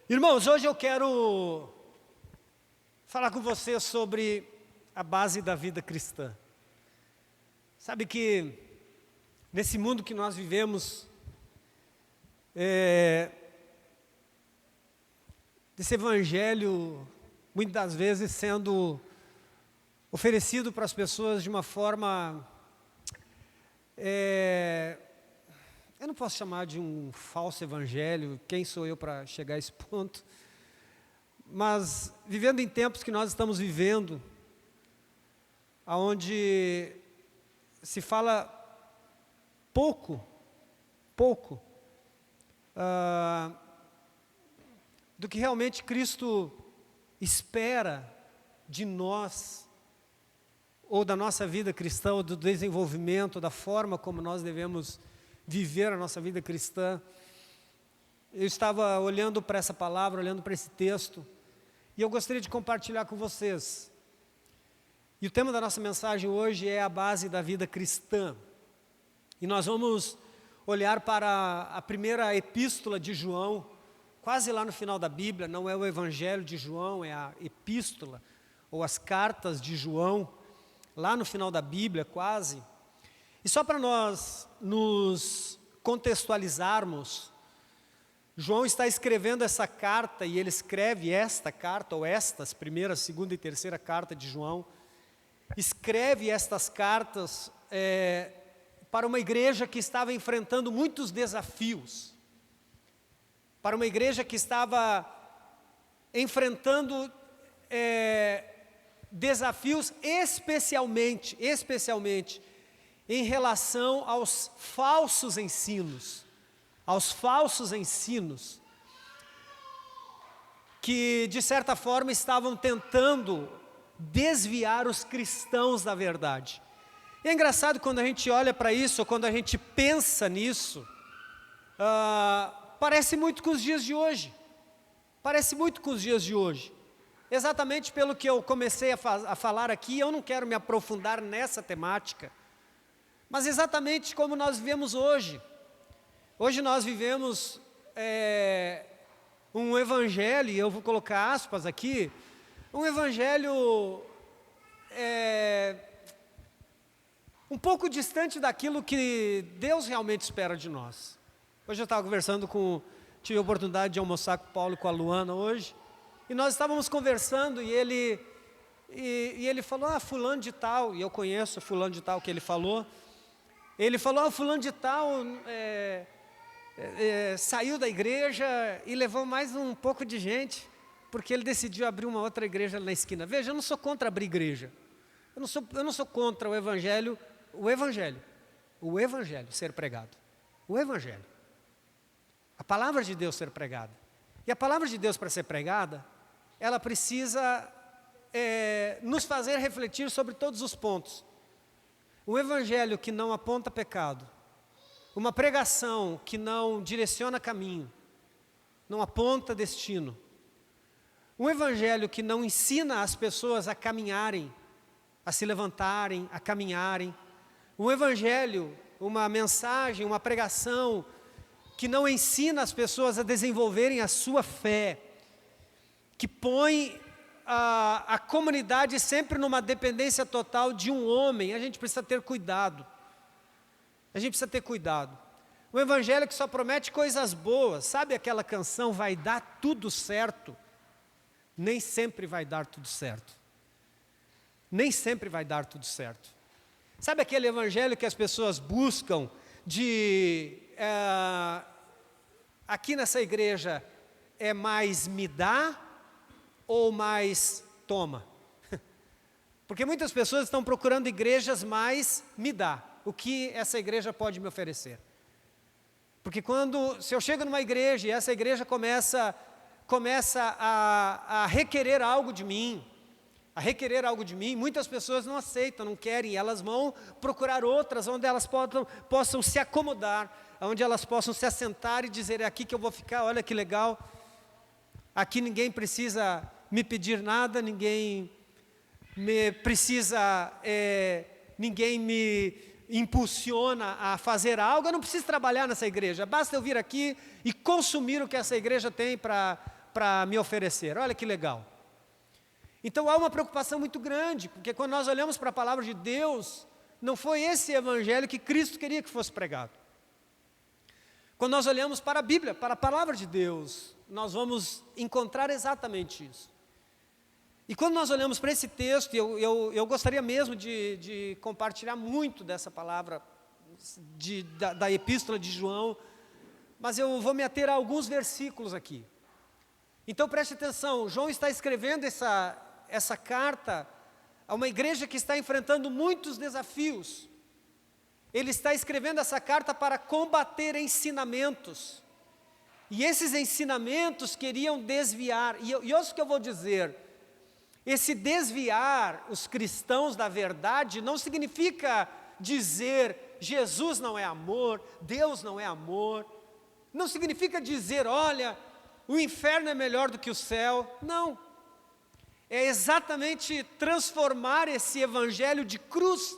Irmãos, hoje eu quero falar com você sobre a base da vida cristã. Sabe que nesse mundo que nós vivemos, desse evangelho, muitas das vezes sendo oferecido para as pessoas de uma forma, eu não posso chamar de um falso evangelho, quem sou eu para chegar a esse ponto? Mas vivendo em tempos que nós estamos vivendo, onde se fala pouco do que realmente Cristo espera de nós, ou da nossa vida cristã, ou do desenvolvimento, da forma como nós devemos viver a nossa vida cristã. Eu estava olhando para essa palavra, olhando para esse texto, e eu gostaria de compartilhar com vocês. E o tema da nossa mensagem hoje é a base da vida cristã. E nós vamos olhar para a primeira epístola de João, quase lá no final da Bíblia. Não é o Evangelho de João, é a epístola, ou as cartas de João, lá no final da Bíblia, quase. E só para nós nos contextualizarmos, João está escrevendo essa carta, e ele escreve esta carta, ou estas, primeira, segunda e terceira carta de João, escreve estas cartas para uma igreja que estava enfrentando muitos desafios, para uma igreja que estava enfrentando desafios especialmente em relação aos falsos ensinos, que de certa forma estavam tentando desviar os cristãos da verdade. E é engraçado quando a gente olha para isso, ou quando a gente pensa nisso, parece muito com os dias de hoje, exatamente pelo que eu comecei a falar aqui. Eu não quero me aprofundar nessa temática, mas exatamente como nós vivemos hoje. Hoje nós vivemos um evangelho, e eu vou colocar aspas aqui, um evangelho um pouco distante daquilo que Deus realmente espera de nós. Hoje eu estava conversando tive a oportunidade de almoçar com o Paulo e com a Luana hoje, e nós estávamos conversando, e ele falou, fulano de tal, e eu conheço fulano de tal que ele falou, fulano de tal saiu da igreja e levou mais um pouco de gente, porque ele decidiu abrir uma outra igreja na esquina. Veja, eu não sou contra abrir igreja, eu não sou contra o evangelho ser pregado, a palavra de Deus ser pregada. E a palavra de Deus, para ser pregada, ela precisa nos fazer refletir sobre todos os pontos. Um evangelho que não aponta pecado, uma pregação que não direciona caminho, não aponta destino, um evangelho que não ensina as pessoas a caminharem, a se levantarem, a caminharem, um evangelho, uma mensagem, uma pregação que não ensina as pessoas a desenvolverem a sua fé, que põe a comunidade sempre numa dependência total de um homem. A gente precisa ter cuidado. Um evangelho que só promete coisas boas. Sabe aquela canção, vai dar tudo certo? Nem sempre vai dar tudo certo. Sabe aquele evangelho que as pessoas buscam aqui nessa igreja é mais me dá ou mais toma? Porque muitas pessoas estão procurando igrejas mais me dá. O que essa igreja pode me oferecer? Porque se eu chego numa igreja e essa igreja começa a requerer algo de mim, muitas pessoas não aceitam, não querem, elas vão procurar outras onde elas possam se acomodar, onde elas possam se assentar e dizer, é aqui que eu vou ficar, olha que legal, aqui ninguém precisa me pedir nada, ninguém me impulsiona a fazer algo, eu não preciso trabalhar nessa igreja, basta eu vir aqui e consumir o que essa igreja tem para para me oferecer. Olha que legal. Então há uma preocupação muito grande, porque quando nós olhamos para a palavra de Deus, não foi esse evangelho que Cristo queria que fosse pregado. Quando nós olhamos para a Bíblia, para a palavra de Deus, nós vamos encontrar exatamente isso. E quando nós olhamos para esse texto, eu gostaria mesmo de compartilhar muito dessa palavra, da epístola de João, mas eu vou me ater a alguns versículos aqui. Então preste atenção, João está escrevendo essa carta a uma igreja que está enfrentando muitos desafios. Ele está escrevendo essa carta para combater ensinamentos. E esses ensinamentos queriam desviar, e ouça o que eu vou dizer, esse desviar os cristãos da verdade não significa dizer Jesus não é amor, Deus não é amor, não significa dizer, olha, o inferno é melhor do que o céu, não. É exatamente transformar esse evangelho de cruz,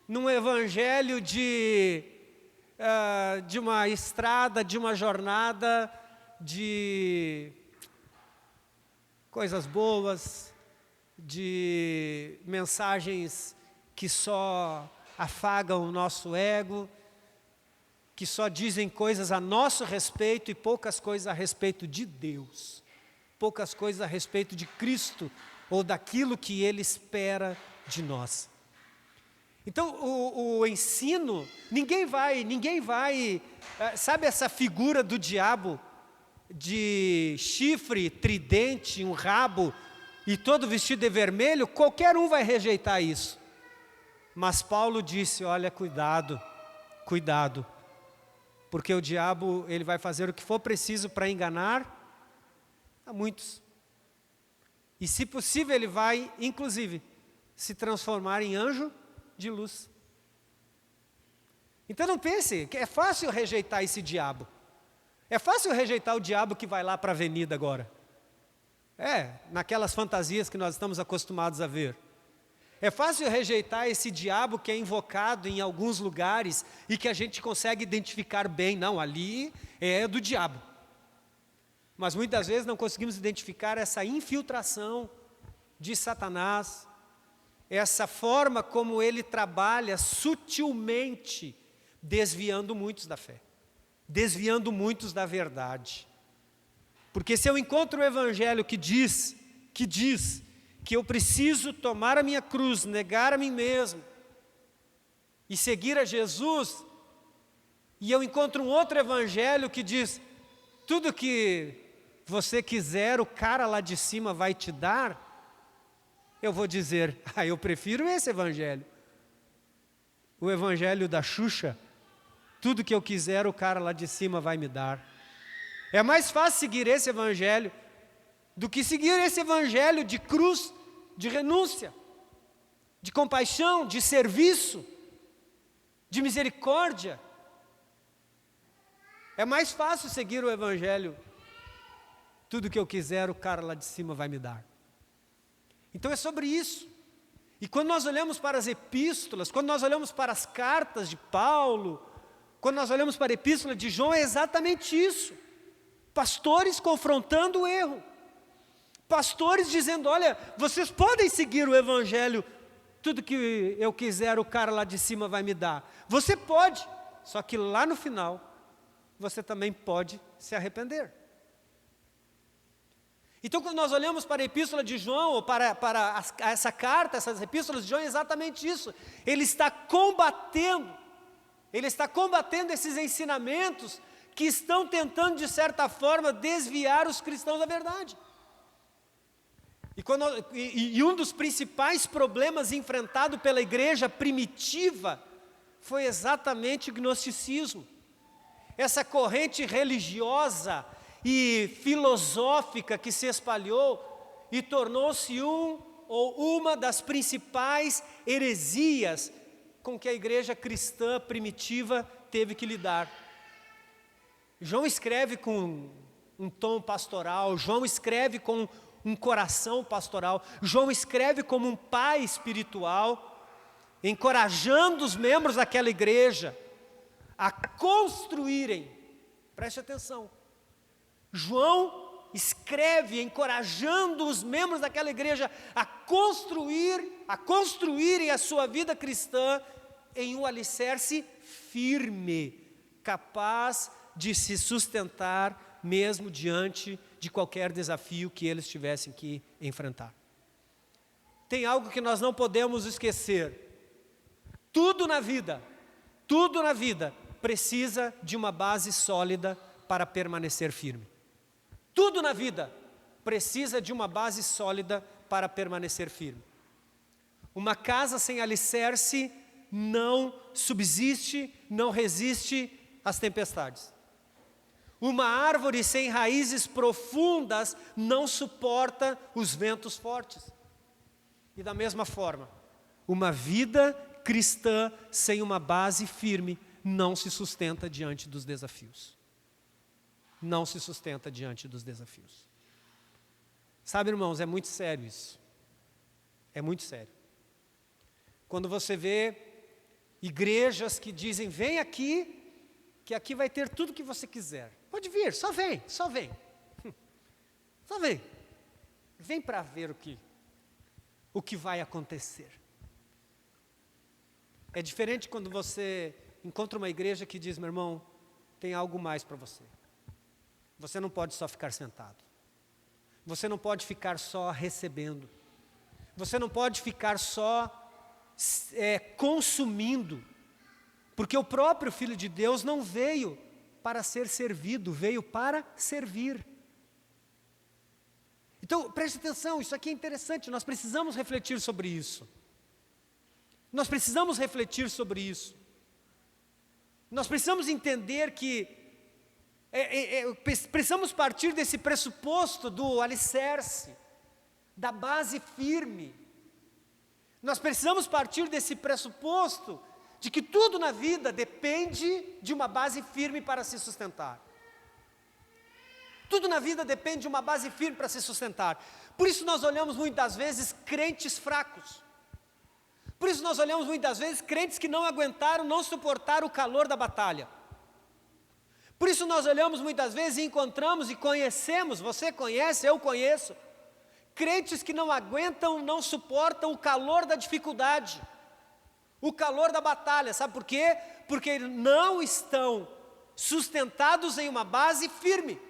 num evangelho de uma estrada, de uma jornada, de coisas boas, de mensagens que só afagam o nosso ego, que só dizem coisas a nosso respeito e poucas coisas a respeito de Deus, poucas coisas a respeito de Cristo ou daquilo que Ele espera de nós. Então o ensino, ninguém vai, sabe essa figura do diabo, de chifre, tridente, um rabo e todo vestido de vermelho, qualquer um vai rejeitar isso. Mas Paulo disse, olha, cuidado, porque o diabo ele vai fazer o que for preciso para enganar a muitos. E se possível ele vai, inclusive, se transformar em anjo de luz. Então não pense que é fácil rejeitar esse diabo. É fácil rejeitar o diabo que vai lá para a avenida agora. Naquelas fantasias que nós estamos acostumados a ver. É fácil rejeitar esse diabo que é invocado em alguns lugares e que a gente consegue identificar bem. Não, ali é do diabo. Mas muitas vezes não conseguimos identificar essa infiltração de Satanás, essa forma como ele trabalha sutilmente, desviando muitos da fé, desviando muitos da verdade. Porque se eu encontro o evangelho que diz que eu preciso tomar a minha cruz, negar a mim mesmo e seguir a Jesus, e eu encontro um outro evangelho que diz, tudo que você quiser, o cara lá de cima vai te dar, eu vou dizer, eu prefiro esse evangelho. O evangelho da Xuxa, tudo que eu quiser, o cara lá de cima vai me dar. É mais fácil seguir esse evangelho do que seguir esse evangelho de cruz, de renúncia, de compaixão, de serviço, de misericórdia. É mais fácil seguir o evangelho, tudo que eu quiser, o cara lá de cima vai me dar. Então é sobre isso. E quando nós olhamos para as epístolas, quando nós olhamos para as cartas de Paulo, quando nós olhamos para a epístola de João, é exatamente isso. Pastores confrontando o erro. Pastores dizendo, olha, vocês podem seguir o evangelho, tudo que eu quiser o cara lá de cima vai me dar. Você pode, só que lá no final, você também pode se arrepender. Então quando nós olhamos para a epístola de João, ou para essa carta, essas epístolas de João, é exatamente isso. Ele está combatendo esses ensinamentos que estão tentando, de certa forma, desviar os cristãos da verdade. E um dos principais problemas enfrentados pela igreja primitiva foi exatamente o gnosticismo. Essa corrente religiosa e filosófica que se espalhou e tornou-se uma das principais heresias com que a igreja cristã primitiva teve que lidar. João escreve com um tom pastoral, João escreve com um coração pastoral, João escreve como um pai espiritual, encorajando os membros daquela igreja a construírem, preste atenção, João escreve encorajando os membros daquela igreja a construírem a sua vida cristã em um alicerce firme, capaz de se sustentar mesmo diante de qualquer desafio que eles tivessem que enfrentar. Tem algo que nós não podemos esquecer. Tudo na vida precisa de uma base sólida para permanecer firme. Tudo na vida precisa de uma base sólida para permanecer firme. Uma casa sem alicerce não subsiste, não resiste às tempestades. Uma árvore sem raízes profundas não suporta os ventos fortes. E da mesma forma, uma vida cristã sem uma base firme não se sustenta diante dos desafios. Não se sustenta diante dos desafios. Sabe, irmãos, é muito sério isso. É muito sério. Quando você vê igrejas que dizem, vem aqui, que aqui vai ter tudo que você quiser. Pode vir, só vem, só vem. Só vem. Vem para ver o que vai acontecer. É diferente quando você encontra uma igreja que diz, meu irmão, tem algo mais para você. Você não pode só ficar sentado. Você não pode ficar só recebendo. Você não pode ficar só consumindo. Porque o próprio Filho de Deus não veio para ser servido, veio para servir. Então, preste atenção, isso aqui é interessante, nós precisamos refletir sobre isso. Nós precisamos refletir sobre isso. Nós precisamos entender que precisamos partir desse pressuposto do alicerce, da base firme. Nós precisamos partir desse pressuposto de que tudo na vida depende de uma base firme para se sustentar. Tudo na vida depende de uma base firme para se sustentar. Por isso nós olhamos muitas vezes crentes fracos. Por isso nós olhamos muitas vezes crentes que não aguentaram, não suportaram o calor da batalha. Por isso nós olhamos muitas vezes e encontramos e conhecemos, você conhece, eu conheço, crentes que não aguentam, não suportam o calor da dificuldade, o calor da batalha. Sabe por quê? Porque não estão sustentados em uma base firme.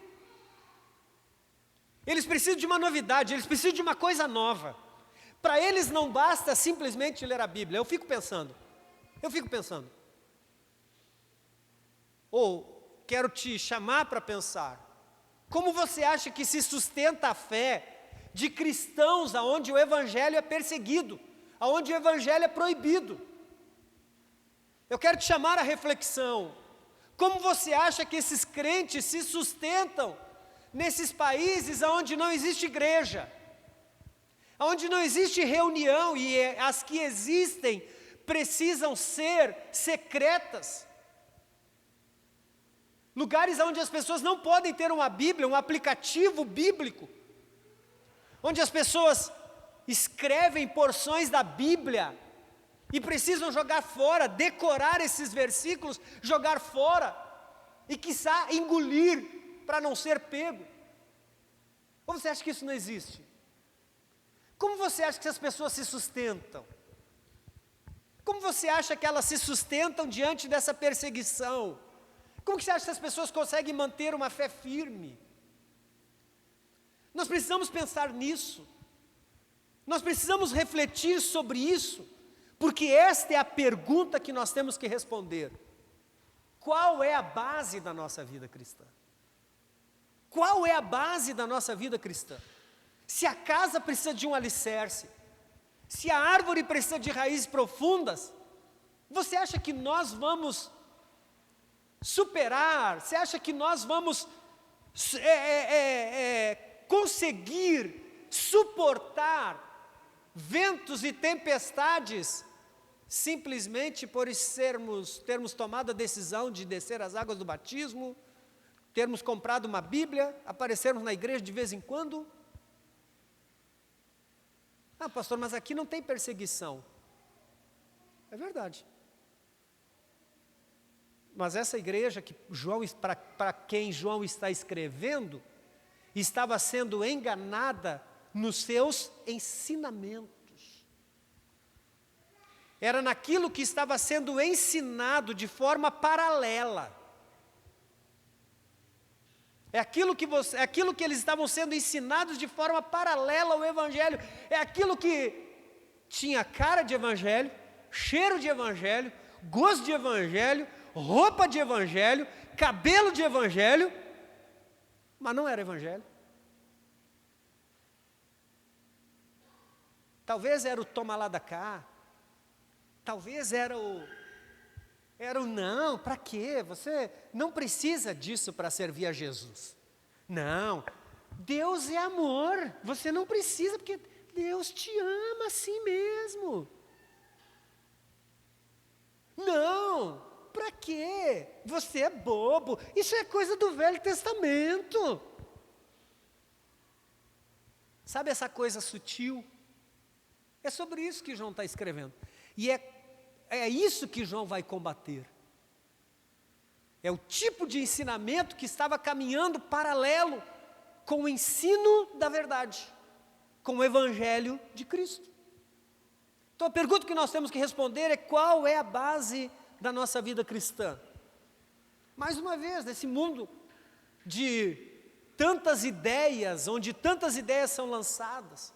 Eles precisam de uma novidade, eles precisam de uma coisa nova. Para eles não basta simplesmente ler a Bíblia. Eu fico pensando. Ou quero te chamar para pensar. Como você acha que se sustenta a fé de cristãos aonde o Evangelho é perseguido, aonde o Evangelho é proibido? Eu quero te chamar à reflexão. Como você acha que esses crentes se sustentam nesses países onde não existe igreja, onde não existe reunião e as que existem precisam ser secretas? Lugares onde as pessoas não podem ter uma Bíblia, um aplicativo bíblico, onde as pessoas escrevem porções da Bíblia e precisam jogar fora, decorar esses versículos, jogar fora e quiçá engolir para não ser pego. Ou você acha que isso não existe? Como você acha que as pessoas se sustentam? Como você acha que elas se sustentam diante dessa perseguição? Como que você acha que as pessoas conseguem manter uma fé firme? Nós precisamos pensar nisso. Nós precisamos refletir sobre isso, porque esta é a pergunta que nós temos que responder. Qual é a base da nossa vida cristã? Qual é a base da nossa vida cristã? Se a casa precisa de um alicerce, se a árvore precisa de raízes profundas, você acha que nós vamos superar? Você acha que nós vamos conseguir suportar ventos e tempestades simplesmente por termos tomado a decisão de descer as águas do batismo, termos comprado uma Bíblia, aparecermos na igreja de vez em quando? Ah, pastor, mas aqui não tem perseguição. É verdade. Mas essa igreja que para quem João está escrevendo, estava sendo enganada nos seus ensinamentos. Era naquilo que estava sendo ensinado de forma paralela. É aquilo que eles estavam sendo ensinados de forma paralela ao Evangelho. É aquilo que tinha cara de Evangelho, cheiro de Evangelho, gosto de Evangelho, roupa de Evangelho, cabelo de Evangelho, mas não era Evangelho. Talvez era o toma lá da cá, talvez era o não, para quê? Você não precisa disso para servir a Jesus. Não, Deus é amor, você não precisa, porque Deus te ama assim mesmo. Não, para quê? Você é bobo, isso é coisa do Velho Testamento. Sabe essa coisa sutil? É sobre isso que João está escrevendo. E é isso que João vai combater. É o tipo de ensinamento que estava caminhando paralelo com o ensino da verdade, com o Evangelho de Cristo. Então a pergunta que nós temos que responder é: qual é a base da nossa vida cristã? Mais uma vez, nesse mundo de tantas ideias, onde tantas ideias são lançadas,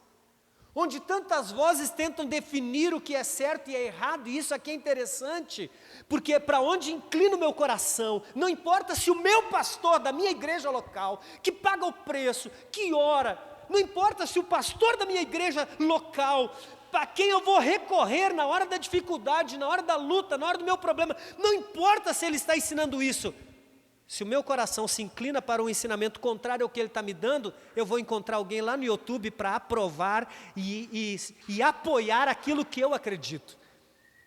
onde tantas vozes tentam definir o que é certo e é errado, e isso aqui é interessante, porque para onde inclina o meu coração, não importa se o meu pastor da minha igreja local, que paga o preço, que ora, não importa se o pastor da minha igreja local, para quem eu vou recorrer na hora da dificuldade, na hora da luta, na hora do meu problema, não importa se ele está ensinando isso. Se o meu coração se inclina para um ensinamento contrário ao que ele está me dando, eu vou encontrar alguém lá no YouTube para aprovar e apoiar aquilo que eu acredito.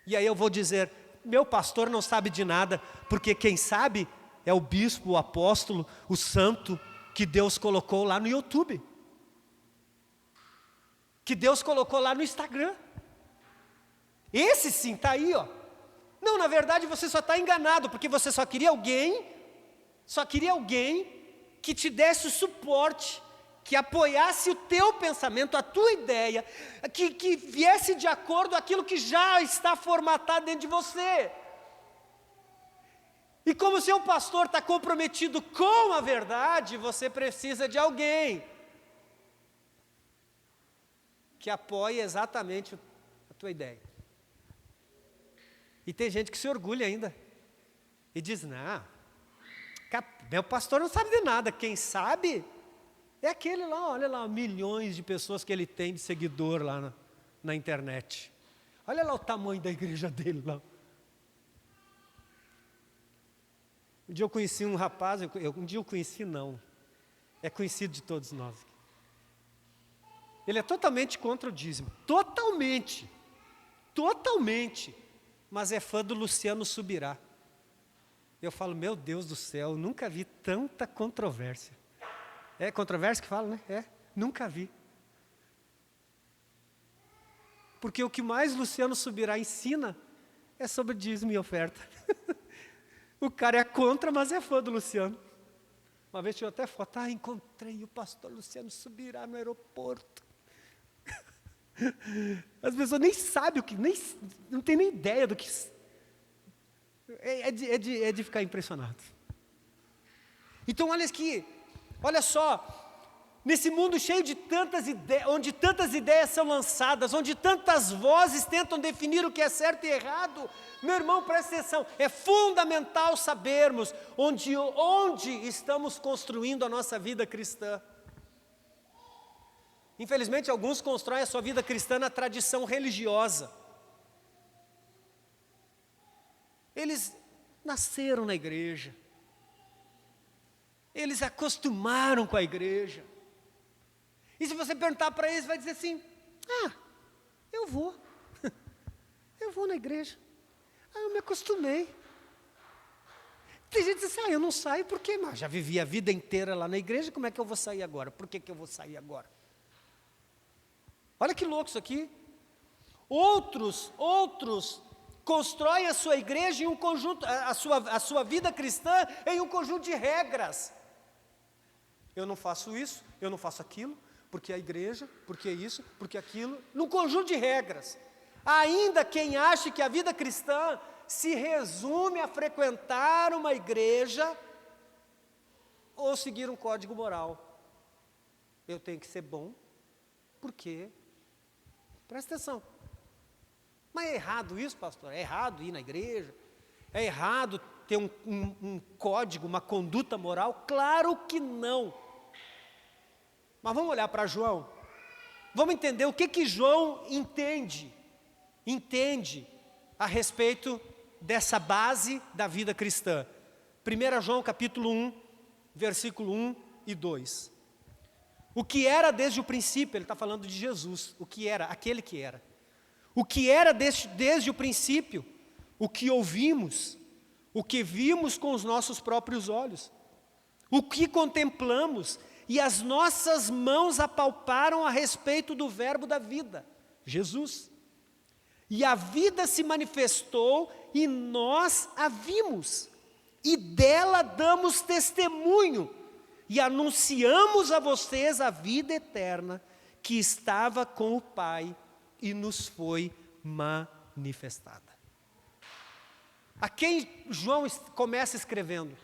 E aí eu vou dizer: meu pastor não sabe de nada, porque quem sabe é o bispo, o apóstolo, o santo que Deus colocou lá no YouTube, que Deus colocou lá no Instagram. Esse sim está aí, ó. Não, na verdade você só está enganado, porque você só queria alguém que te desse o suporte, que apoiasse o teu pensamento, a tua ideia, que viesse de acordo com aquilo que já está formatado dentro de você. E como o seu pastor está comprometido com a verdade, você precisa de alguém que apoie exatamente a tua ideia. E tem gente que se orgulha ainda e diz: não, meu pastor não sabe de nada, quem sabe é aquele lá, olha lá, milhões de pessoas que ele tem de seguidor lá na internet. Olha lá o tamanho da igreja dele lá. Um dia eu conheci um rapaz, é conhecido de todos nós. Ele é totalmente contra o dízimo, totalmente, mas é fã do Luciano Subirá. Eu falo: meu Deus do céu, nunca vi tanta controvérsia. É controvérsia que fala, né? É, nunca vi. Porque o que mais Luciano Subirá ensina é sobre dízimo e oferta. O cara é contra, mas é fã do Luciano. Uma vez tirou até foto: encontrei o pastor Luciano Subirá no aeroporto. As pessoas nem sabem o que, não tem nem ideia do que... É de ficar impressionado. Então olha só, nesse mundo cheio de tantas ideias, onde tantas ideias são lançadas, onde tantas vozes tentam definir o que é certo e errado, meu irmão, presta atenção, é fundamental sabermos onde estamos construindo a nossa vida cristã. Infelizmente, alguns constroem a sua vida cristã na tradição religiosa. Eles nasceram na igreja, eles acostumaram com a igreja, e se você perguntar para eles, vai dizer assim: eu vou na igreja, eu me acostumei. Tem gente que diz assim: eu não saio porque já vivi a vida inteira lá na igreja, como é que eu vou sair agora? Por que eu vou sair agora? Olha que louco isso aqui. Outros constroem a sua igreja em um conjunto, a sua vida cristã em um conjunto de regras. Eu não faço isso, eu não faço aquilo, porque a igreja, porque isso, porque aquilo, num conjunto de regras. Ainda quem acha que a vida cristã se resume a frequentar uma igreja ou seguir um código moral. Eu tenho que ser bom, porque, presta atenção, mas é errado isso, pastor? É errado ir na igreja? É errado ter um código, uma conduta moral? Claro que não. Mas vamos olhar para João. Vamos entender o que João entende a respeito dessa base da vida cristã. 1 João capítulo 1, versículo 1 e 2. O que era desde o princípio, ele está falando de Jesus, o que era, aquele que era. O que era desde o princípio, o que ouvimos, o que vimos com os nossos próprios olhos, o que contemplamos e as nossas mãos apalparam a respeito do verbo da vida, Jesus. E a vida se manifestou e nós a vimos, e dela damos testemunho, e anunciamos a vocês a vida eterna que estava com o Pai e nos foi manifestada. A quem João começa escrevendo?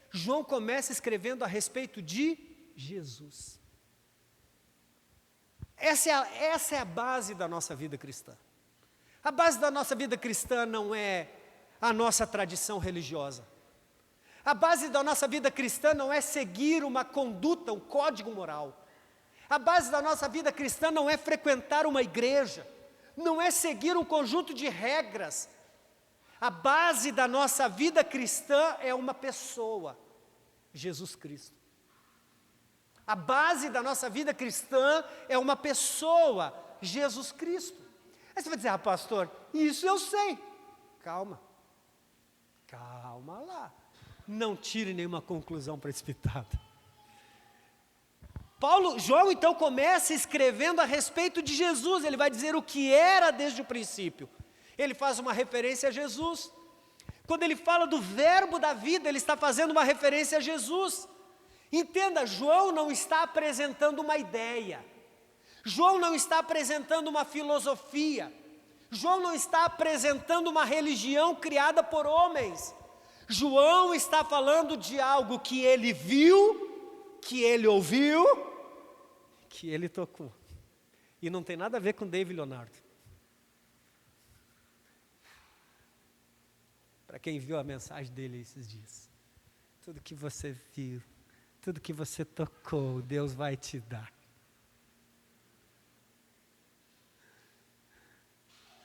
João começa escrevendo a respeito de Jesus. Essa é a base da nossa vida cristã. A base da nossa vida cristã não é a nossa tradição religiosa. A base da nossa vida cristã não é seguir uma conduta, um código moral. A base da nossa vida cristã não é frequentar uma igreja, não é seguir um conjunto de regras. A base da nossa vida cristã é uma pessoa, Jesus Cristo. A base da nossa vida cristã é uma pessoa, Jesus Cristo. Aí você vai dizer, pastor, isso eu sei. Calma lá. Não tire nenhuma conclusão precipitada. João então começa escrevendo a respeito de Jesus, ele vai dizer o que era desde o princípio. Ele faz uma referência a Jesus. Quando ele fala do verbo da vida, ele está fazendo uma referência a Jesus. Entenda, João não está apresentando uma ideia. João não está apresentando uma filosofia. João não está apresentando uma religião criada por homens. João está falando de algo que ele viu, que ele ouviu, que ele tocou. E não tem nada a ver com David Leonardo. Para quem viu a mensagem dele esses dias. Tudo que você viu, tudo que você tocou, Deus vai te dar.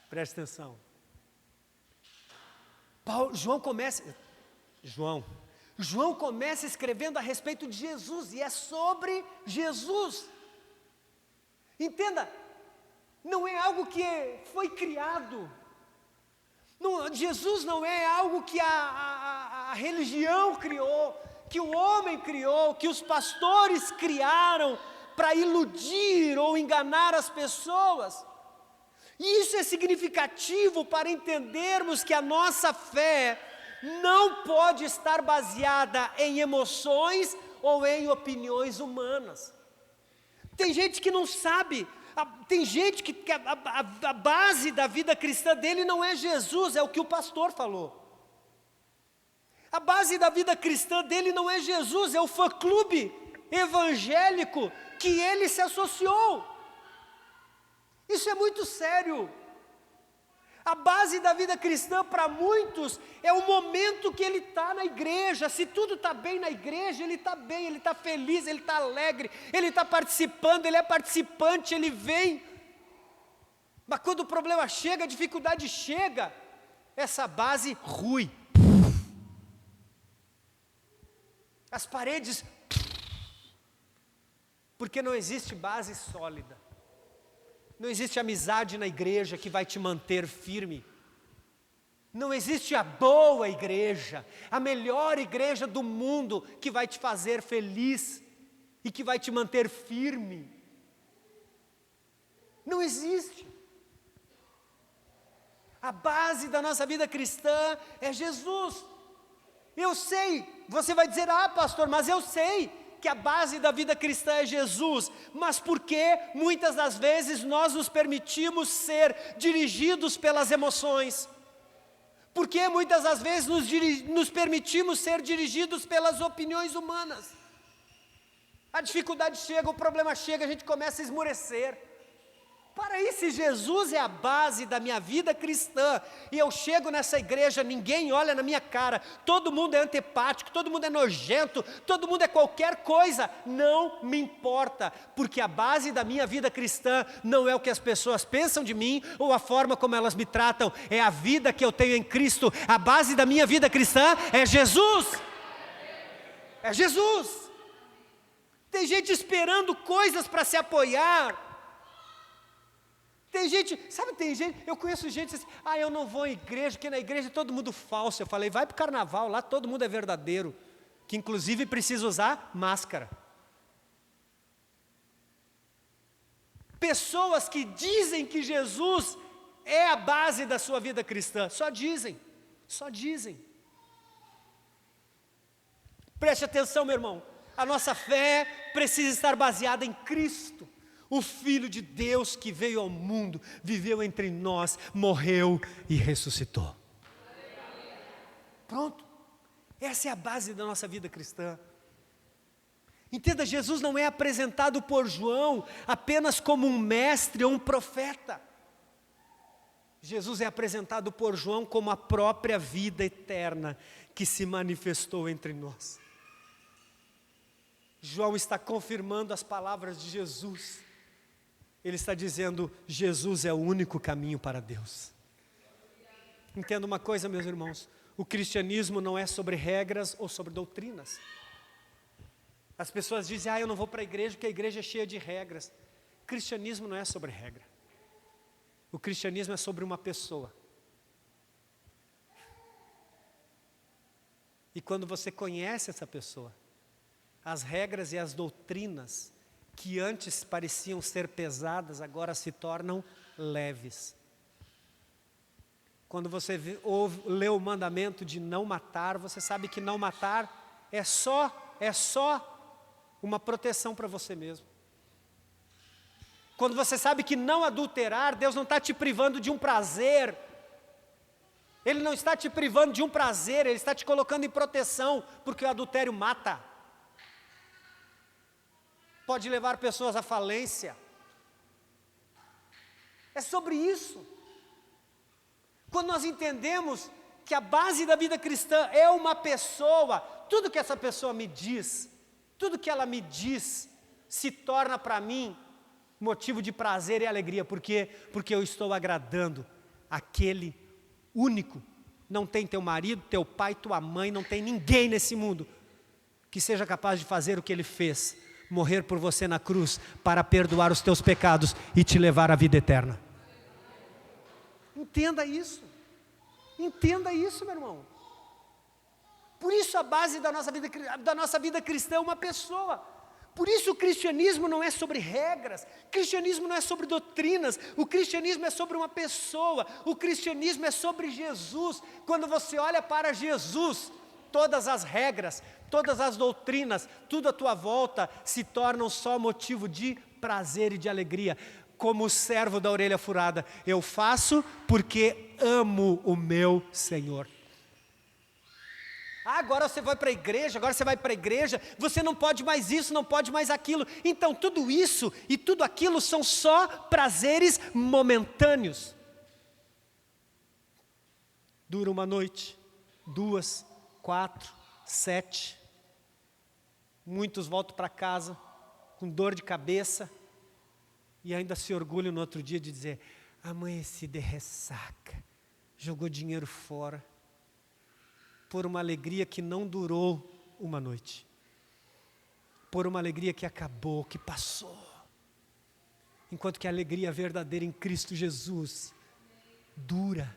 Preste atenção. João começa escrevendo a respeito de Jesus, e é sobre Jesus. Entenda, não é algo que foi criado. Jesus não é algo que a religião criou, que o homem criou, que os pastores criaram para iludir ou enganar as pessoas. E isso é significativo para entendermos que a nossa fé não pode estar baseada em emoções ou em opiniões humanas. Tem gente que não sabe, tem gente que a base da vida cristã dele não é Jesus, é o que o pastor falou. A base da vida cristã dele não é Jesus, é o fã-clube evangélico que ele se associou. Isso é muito sério. A base da vida cristã para muitos é o momento que ele está na igreja. Se tudo está bem na igreja, ele está bem, ele está feliz, ele está alegre, ele está participando, ele é participante, ele vem. Mas quando o problema chega, a dificuldade chega, essa base rui. As paredes, porque não existe base sólida. Não existe amizade na igreja que vai te manter firme. Não existe a boa igreja, a melhor igreja do mundo que vai te fazer feliz e que vai te manter firme. Não existe. A base da nossa vida cristã é Jesus. Eu sei, você vai dizer, pastor, mas eu sei que que a base da vida cristã é Jesus, mas porque muitas das vezes nós nos permitimos ser dirigidos pelas emoções. Porque muitas das vezes nos permitimos ser dirigidos pelas opiniões humanas. A dificuldade chega, o problema chega, a gente começa a esmurecer. Para aí, se Jesus é a base da minha vida cristã, e eu chego nessa igreja, ninguém olha na minha cara, todo mundo é antipático, todo mundo é nojento, todo mundo é qualquer coisa, não me importa, porque a base da minha vida cristã não é o que as pessoas pensam de mim, ou a forma como elas me tratam, é a vida que eu tenho em Cristo. A base da minha vida cristã é Jesus. É Jesus. Tem gente esperando coisas para se apoiar. Tem gente, eu conheço gente assim, eu não vou à igreja, porque na igreja é todo mundo falso. Eu falei, vai para o carnaval, lá todo mundo é verdadeiro, que inclusive precisa usar máscara. Pessoas que dizem que Jesus é a base da sua vida cristã, só dizem. Preste atenção, meu irmão, a nossa fé precisa estar baseada em Cristo. O Filho de Deus que veio ao mundo, viveu entre nós, morreu e ressuscitou. Pronto. Essa é a base da nossa vida cristã. Entenda, Jesus não é apresentado por João apenas como um mestre ou um profeta. Jesus é apresentado por João como a própria vida eterna que se manifestou entre nós. João está confirmando as palavras de Jesus. Ele está dizendo, Jesus é o único caminho para Deus. Entenda uma coisa, meus irmãos, o cristianismo não é sobre regras ou sobre doutrinas. As pessoas dizem, eu não vou para a igreja porque a igreja é cheia de regras. O cristianismo não é sobre regra. O cristianismo é sobre uma pessoa. E quando você conhece essa pessoa, as regras e as doutrinas que antes pareciam ser pesadas, agora se tornam leves. Quando você lê o mandamento de não matar, você sabe que não matar é só uma proteção para você mesmo. Quando você sabe que não adulterar, Deus não está te privando de um prazer. Ele não está te privando de um prazer, Ele está te colocando em proteção, porque o adultério mata. Pode levar pessoas à falência. É sobre isso. Quando nós entendemos que a base da vida cristã é uma pessoa, tudo que essa pessoa me diz, tudo que ela me diz, se torna para mim motivo de prazer e alegria. Por quê? Porque eu estou agradando aquele único. Não tem teu marido, teu pai, tua mãe, não tem ninguém nesse mundo que seja capaz de fazer o que Ele fez. Morrer por você na cruz, para perdoar os teus pecados e te levar à vida eterna. Entenda isso, meu irmão. Por isso a base da nossa vida cristã é uma pessoa. Por isso o cristianismo não é sobre regras, o cristianismo não é sobre doutrinas, o cristianismo é sobre uma pessoa, o cristianismo é sobre Jesus. Quando você olha para Jesus, todas as regras, todas as doutrinas, tudo à tua volta se tornam só motivo de prazer e de alegria. Como o servo da orelha furada, eu faço porque amo o meu Senhor. Agora você vai para a igreja, você não pode mais isso, não pode mais aquilo. Então tudo isso e tudo aquilo são só prazeres momentâneos. Dura uma noite, 2, 4, 7. Muitos voltam para casa com dor de cabeça e ainda se orgulham no outro dia de dizer, amanheci de ressaca, jogou dinheiro fora, por uma alegria que não durou uma noite, por uma alegria que acabou, que passou. Enquanto que a alegria verdadeira em Cristo Jesus dura,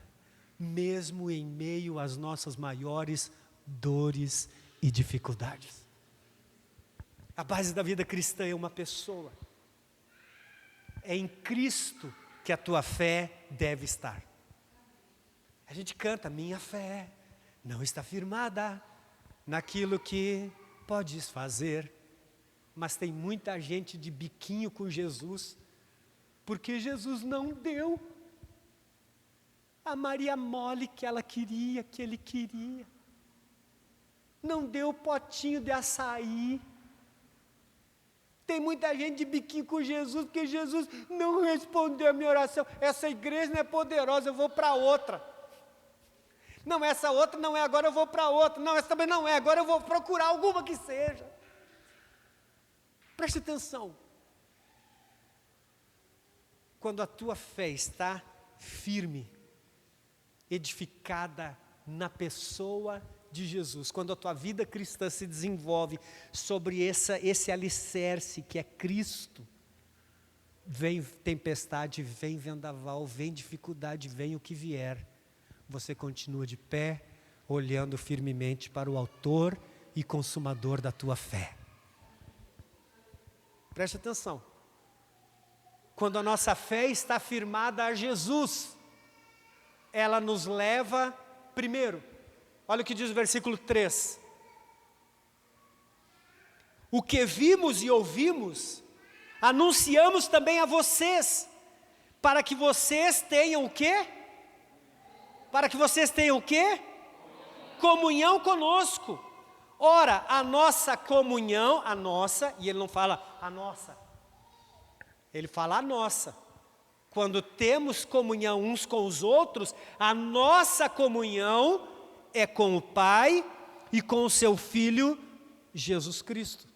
mesmo em meio às nossas maiores dores e dificuldades. A base da vida cristã é uma pessoa. É em Cristo que a tua fé deve estar. A gente canta, minha fé não está firmada naquilo que podes fazer. Mas tem muita gente de biquinho com Jesus, porque Jesus não deu a Maria mole que ela queria, que ele queria. Não deu o potinho de açaí. Tem muita gente de biquinho com Jesus, porque Jesus não respondeu a minha oração. Essa igreja não é poderosa, eu vou para outra. Não, essa outra não é, agora eu vou para outra. Não, essa também não é, agora eu vou procurar alguma que seja. Preste atenção. Quando a tua fé está firme, edificada na pessoa de Jesus, quando a tua vida cristã se desenvolve sobre esse alicerce que é Cristo, vem tempestade, vem vendaval, vem dificuldade, vem o que vier, você continua de pé, olhando firmemente para o autor e consumador da tua fé. Preste atenção. Quando a nossa fé está firmada a Jesus, ela nos leva, primeiro, olha o que diz o versículo 3. O que vimos e ouvimos, anunciamos também a vocês, para que vocês tenham o quê? Para que vocês tenham o quê? Comunhão conosco. Ora, a nossa comunhão, a nossa, e ele não fala a nossa, ele fala a nossa. Quando temos comunhão uns com os outros, a nossa comunhão é com o Pai e com o seu Filho, Jesus Cristo.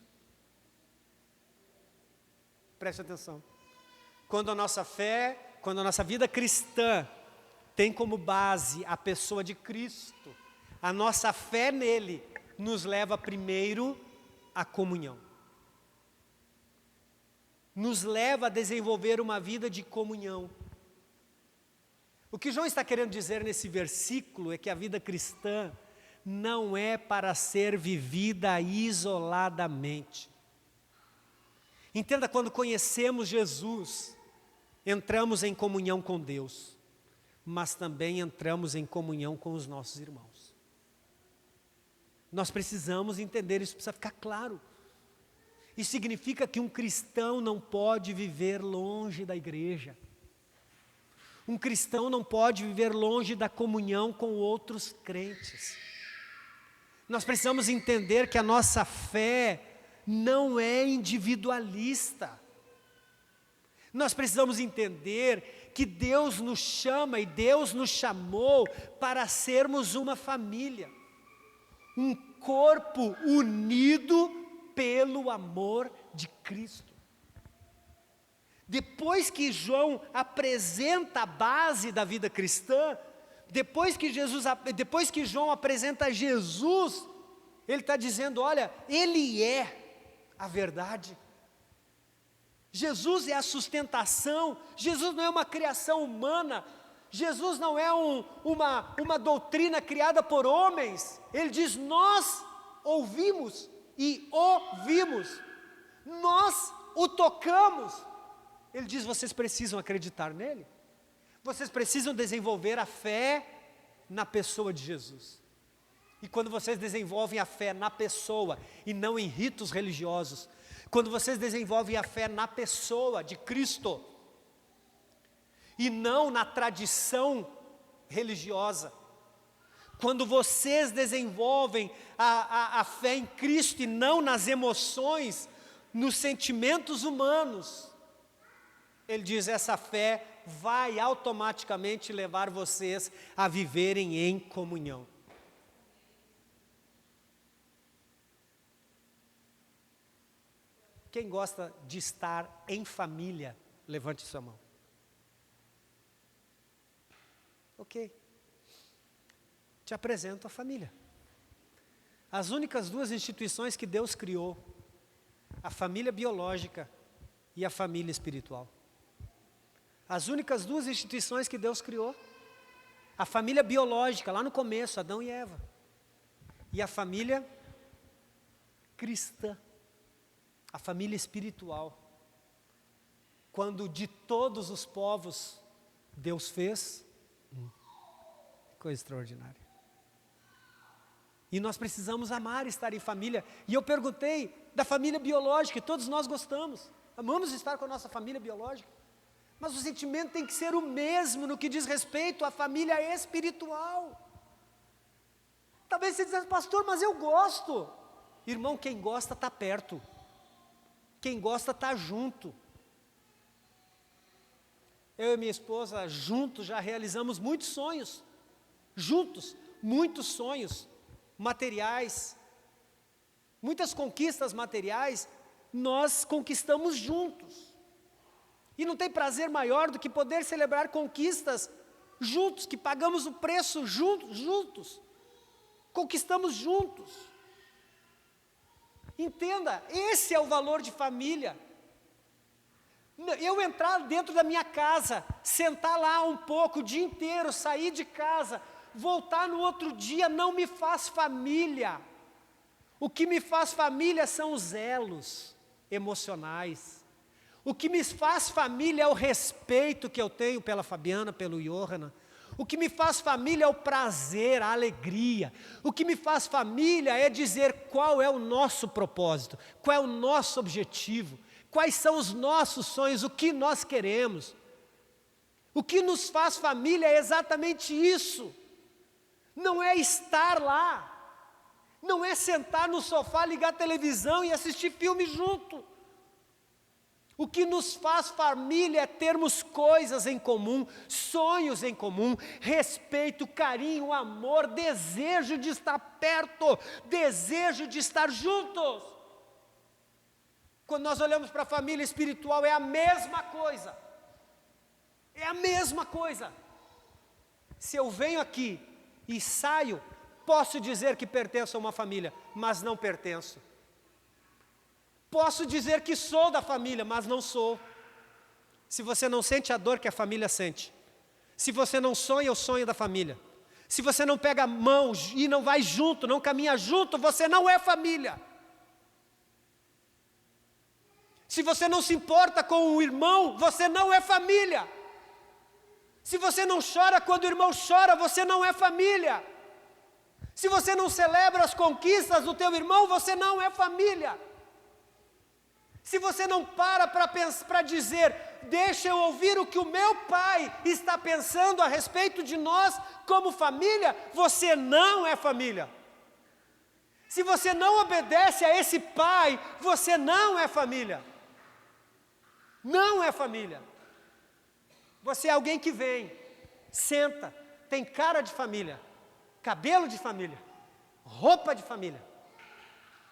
Preste atenção. Quando a nossa fé, quando a nossa vida cristã tem como base a pessoa de Cristo, a nossa fé nele nos leva primeiro à comunhão. Nos leva a desenvolver uma vida de comunhão. O que João está querendo dizer nesse versículo é que a vida cristã não é para ser vivida isoladamente. Entenda, quando conhecemos Jesus, entramos em comunhão com Deus, mas também entramos em comunhão com os nossos irmãos. Nós precisamos entender isso, precisa ficar claro. Isso significa que um cristão não pode viver longe da igreja. Um cristão não pode viver longe da comunhão com outros crentes. Nós precisamos entender que a nossa fé não é individualista. Nós precisamos entender que Deus nos chama e Deus nos chamou para sermos uma família. Um corpo unido pelo amor de Cristo. Depois que João apresenta a base da vida cristã, depois que João apresenta Jesus, ele está dizendo, olha, ele é a verdade. Jesus é a sustentação, Jesus não é uma criação humana, Jesus não é uma doutrina criada por homens. Ele diz, nós ouvimos e ouvimos, nós o tocamos. Ele diz, vocês precisam acreditar nele, vocês precisam desenvolver a fé na pessoa de Jesus. E quando vocês desenvolvem a fé na pessoa e não em ritos religiosos, quando vocês desenvolvem a fé na pessoa de Cristo e não na tradição religiosa, quando vocês desenvolvem a fé em Cristo e não nas emoções, nos sentimentos humanos, ele diz, essa fé vai automaticamente levar vocês a viverem em comunhão. Quem gosta de estar em família, levante sua mão. Ok. Te apresento a família. As únicas duas instituições que Deus criou, a família biológica e a família espiritual. As únicas duas instituições que Deus criou, a família biológica, lá no começo, Adão e Eva, e a família cristã, a família espiritual. Quando de todos os povos Deus fez, coisa extraordinária. E nós precisamos amar estar em família. E eu perguntei da família biológica, e todos nós gostamos. Amamos estar com a nossa família biológica. Mas o sentimento tem que ser o mesmo no que diz respeito à família espiritual. Talvez você diga, pastor, mas eu gosto. Irmão, quem gosta está perto. Quem gosta está junto. Eu e minha esposa, juntos, já realizamos muitos sonhos. Juntos, muitos sonhos materiais. Muitas conquistas materiais, nós conquistamos juntos. E não tem prazer maior do que poder celebrar conquistas juntos, que pagamos o preço juntos. Conquistamos juntos. Entenda, esse é o valor de família. Eu entrar dentro da minha casa, sentar lá um pouco o dia inteiro, sair de casa, voltar no outro dia, não me faz família. O que me faz família são os elos emocionais. O que me faz família é o respeito que eu tenho pela Fabiana, pelo Johanna. O que me faz família é o prazer, a alegria. O que me faz família é dizer qual é o nosso propósito, qual é o nosso objetivo, quais são os nossos sonhos, o que nós queremos. O que nos faz família é exatamente isso. Não é estar lá, não é sentar no sofá, ligar a televisão e assistir filme junto. O que nos faz família é termos coisas em comum, sonhos em comum, respeito, carinho, amor, desejo de estar perto, desejo de estar juntos. Quando nós olhamos para a família espiritual, é a mesma coisa. É a mesma coisa. Se eu venho aqui e saio, posso dizer que pertenço a uma família, mas não pertenço. Posso dizer que sou da família, mas não sou. Se você não sente a dor que a família sente, se você não sonha o sonho da família, se você não pega a mão e não vai junto, não caminha junto, você não é família. Se você não se importa com o irmão, você não é família. Se você não chora quando o irmão chora, você não é família. Se você não celebra as conquistas do teu irmão, você não é família. Se você não para dizer, deixa eu ouvir o que o meu pai está pensando a respeito de nós como família, você não é família. Se você não obedece a esse pai, você não é família. Não é família. Você é alguém que vem, senta, tem cara de família, cabelo de família, roupa de família.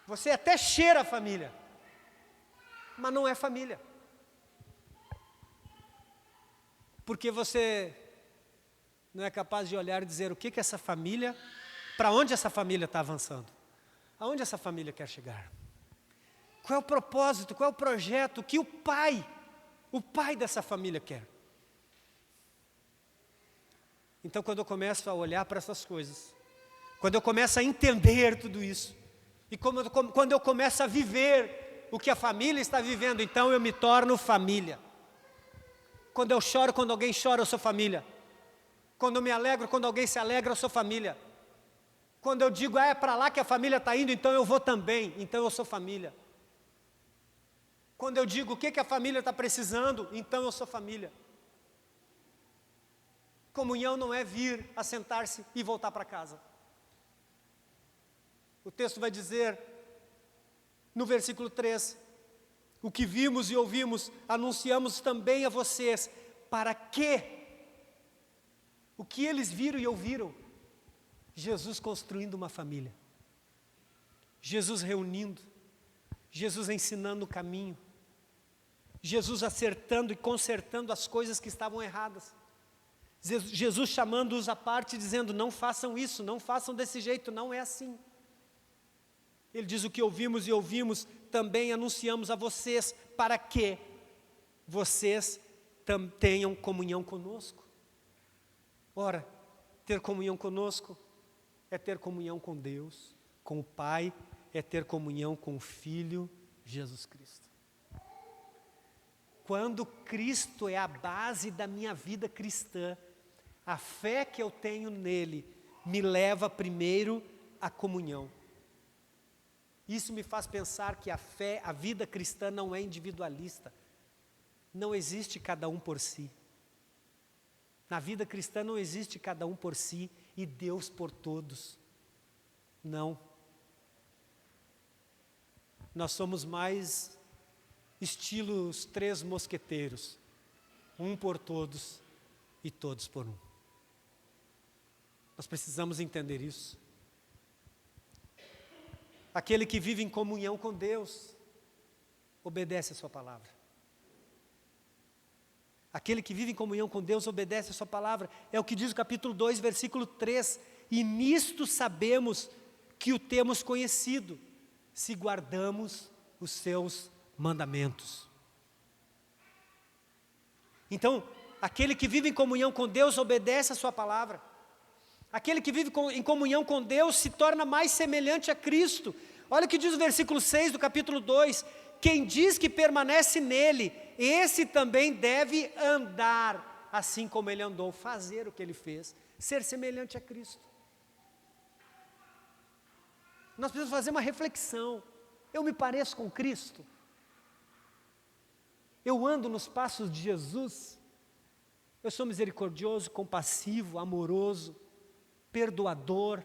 Você até cheira a família. Mas não é família. Porque você não é capaz de olhar e dizer o que essa família, para onde essa família está avançando, aonde essa família quer chegar, qual é o propósito, qual é o projeto, o que o pai dessa família quer. Então, quando eu começo a olhar para essas coisas, quando eu começo a entender tudo isso, e quando eu começo a viver o que a família está vivendo, então eu me torno família. Quando eu choro, quando alguém chora, eu sou família. Quando eu me alegro, quando alguém se alegra, eu sou família. Quando eu digo, é para lá que a família está indo, então eu vou também, então eu sou família. Quando eu digo o que a família está precisando, então eu sou família. Comunhão não é vir, assentar-se e voltar para casa. O texto vai dizer, no versículo 3, o que vimos e ouvimos, anunciamos também a vocês, para que o que eles viram e ouviram, Jesus construindo uma família, Jesus reunindo, Jesus ensinando o caminho, Jesus acertando e consertando as coisas que estavam erradas, Jesus chamando-os à parte, dizendo, não façam isso, não façam desse jeito, não é assim. Ele diz, o que ouvimos e ouvimos, também anunciamos a vocês, para que vocês tenham comunhão conosco. Ora, ter comunhão conosco é ter comunhão com Deus, com o Pai, é ter comunhão com o Filho, Jesus Cristo. Quando Cristo é a base da minha vida cristã, a fé que eu tenho nele me leva primeiro a comunhão. Isso me faz pensar que a fé, a vida cristã não é individualista. Não existe cada um por si. Na vida cristã não existe cada um por si e Deus por todos. Não. Nós somos mais estilos três mosqueteiros. Um por todos e todos por um. Nós precisamos entender isso. Aquele que vive em comunhão com Deus, obedece a sua palavra. Aquele que vive em comunhão com Deus, obedece a sua palavra. É o que diz o capítulo 2, versículo 3. E nisto sabemos que o temos conhecido, se guardamos os seus mandamentos. Então, aquele que vive em comunhão com Deus, obedece a sua palavra. Aquele que vive em comunhão com Deus se torna mais semelhante a Cristo. Olha o que diz o versículo 6 do capítulo 2. Quem diz que permanece nele, esse também deve andar assim como ele andou, fazer o que ele fez, ser semelhante a Cristo. Nós precisamos fazer uma reflexão. Eu me pareço com Cristo? Eu ando nos passos de Jesus? Eu sou misericordioso, compassivo, amoroso, perdoador.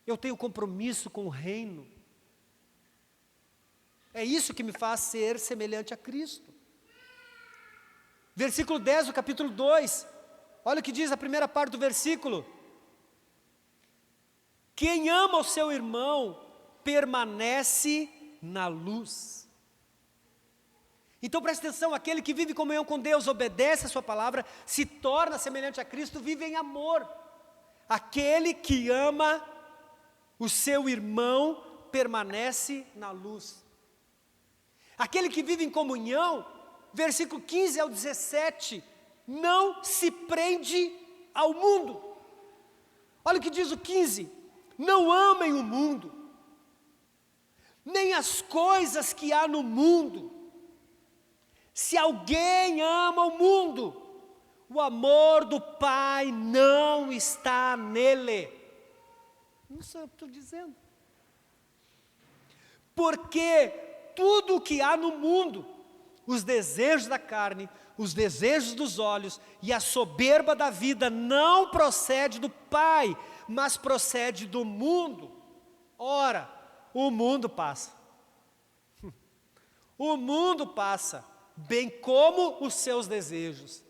Eu tenho compromisso com o reino. É isso que me faz ser semelhante a Cristo. Versículo 10 do capítulo 2. Olha o que diz a primeira parte do versículo. Quem ama o seu irmão permanece na luz. Então preste atenção, aquele que vive em comunhão com Deus, obedece a sua palavra, se torna semelhante a Cristo, vive em amor. Aquele que ama o seu irmão permanece na luz. Aquele que vive em comunhão, versículo 15 ao 17, não se prende ao mundo. Olha o que diz o 15, não amem o mundo, nem as coisas que há no mundo. Se alguém ama o mundo, o amor do Pai não está nele. Não sei o que estou dizendo. Porque tudo o que há no mundo, os desejos da carne, os desejos dos olhos e a soberba da vida não procede do Pai, mas procede do mundo. Ora, o mundo passa. O mundo passa, bem como os seus desejos.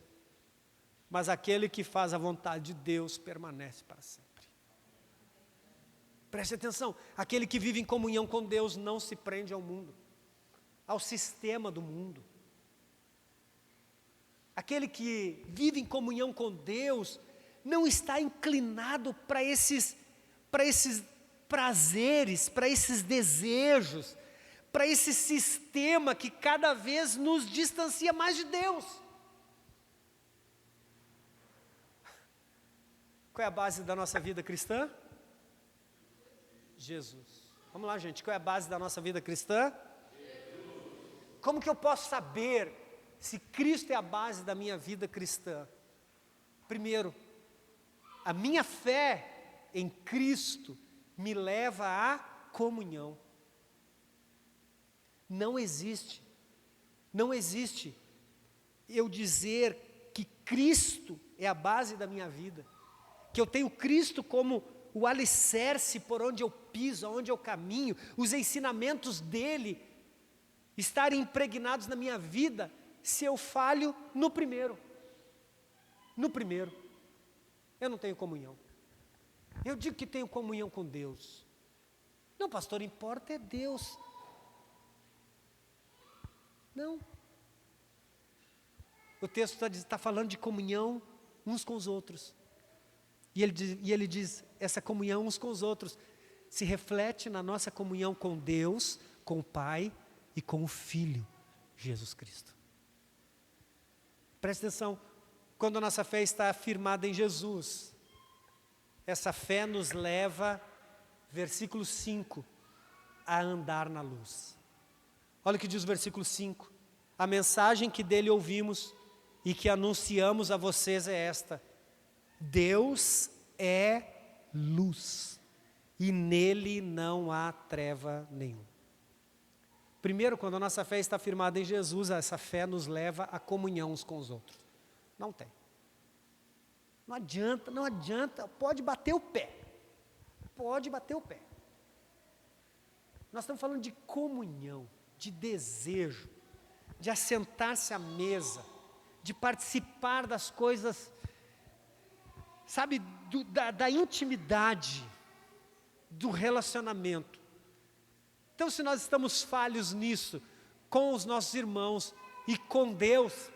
Mas aquele que faz a vontade de Deus permanece para sempre. Preste atenção, aquele que vive em comunhão com Deus não se prende ao mundo, ao sistema do mundo. Aquele que vive em comunhão com Deus não está inclinado para esses prazeres, para esses desejos, para esse sistema que cada vez nos distancia mais de Deus. Qual é a base da nossa vida cristã? Jesus. Vamos lá, gente, qual é a base da nossa vida cristã? Jesus. Como que eu posso saber se Cristo é a base da minha vida cristã? Primeiro, a minha fé em Cristo me leva à comunhão. Não existe eu dizer que Cristo é a base da minha vida, que eu tenho Cristo como o alicerce por onde eu piso, onde eu caminho, os ensinamentos dele estarem impregnados na minha vida, se eu falho no primeiro. No primeiro, eu não tenho comunhão. Eu digo que tenho comunhão com Deus. Não, pastor, importa é Deus. Não. O texto está falando de comunhão uns com os outros. E ele diz, essa comunhão uns com os outros se reflete na nossa comunhão com Deus, com o Pai e com o Filho, Jesus Cristo. Preste atenção, quando a nossa fé está afirmada em Jesus, essa fé nos leva, versículo 5, a andar na luz. Olha o que diz o versículo 5. A mensagem que dele ouvimos e que anunciamos a vocês é esta: Deus é luz, e nele não há treva nenhuma. Primeiro, quando a nossa fé está firmada em Jesus, essa fé nos leva à comunhão uns com os outros. Não tem. Não adianta, pode bater o pé. Pode bater o pé. Nós estamos falando de comunhão, de desejo, de assentar-se à mesa, de participar das coisas, sabe, da intimidade, do relacionamento. Então, se nós estamos falhos nisso, com os nossos irmãos e com Deus,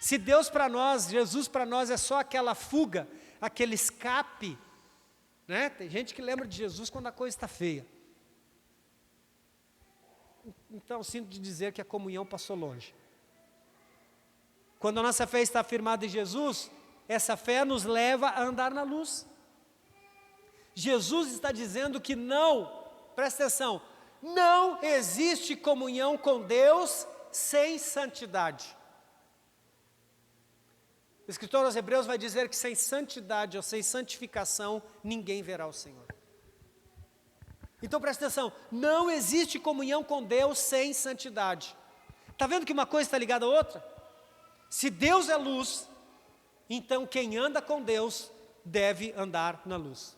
se Deus para nós, Jesus para nós é só aquela fuga, aquele escape, né? Tem gente que lembra de Jesus quando a coisa está feia. Então, sinto de dizer que a comunhão passou longe. Quando a nossa fé está firmada em Jesus, essa fé nos leva a andar na luz. Jesus está dizendo que não, presta atenção, não existe comunhão com Deus sem santidade. O escritor aos Hebreus vai dizer que sem santidade ou sem santificação, ninguém verá o Senhor. Então presta atenção, não existe comunhão com Deus sem santidade. Está vendo que uma coisa está ligada à outra? Se Deus é luz, então quem anda com Deus deve andar na luz.